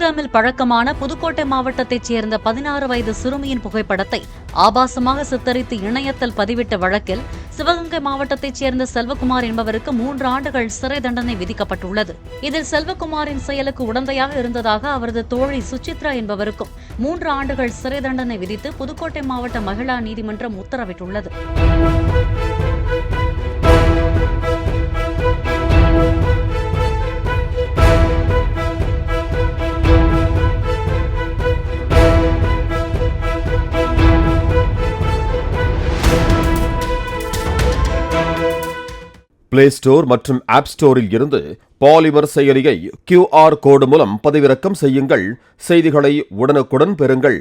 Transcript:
இன்ஸ்டாகிராமில் பழக்கமான புதுக்கோட்டை மாவட்டத்தைச் சேர்ந்த 16 வயது சிறுமியின் புகைப்படத்தை ஆபாசமாக சித்தரித்து இணையத்தில் பதிவிட்ட வழக்கில் சிவகங்கை மாவட்டத்தைச் சேர்ந்த செல்வகுமார் என்பவருக்கு 3 ஆண்டுகள் சிறை தண்டனை விதிக்கப்பட்டுள்ளது. இதில் செல்வகுமாரின் செயலுக்கு உடந்தையாக இருந்ததாக அவரது தோழி சுசித்ரா என்பவருக்கும் 3 ஆண்டுகள் சிறை தண்டனை விதித்து புதுக்கோட்டை மாவட்ட மகிழா நீதிமன்றம் உத்தரவிட்டுள்ளது. பிளே ஸ்டோர் மற்றும் ஆப் ஸ்டோரில் இருந்து பாலிமர் செயலியை QR கோடு மூலம் பதிவிறக்கம் செய்யுங்கள். செய்திகளை உடனுக்குடன் பெறுங்கள்.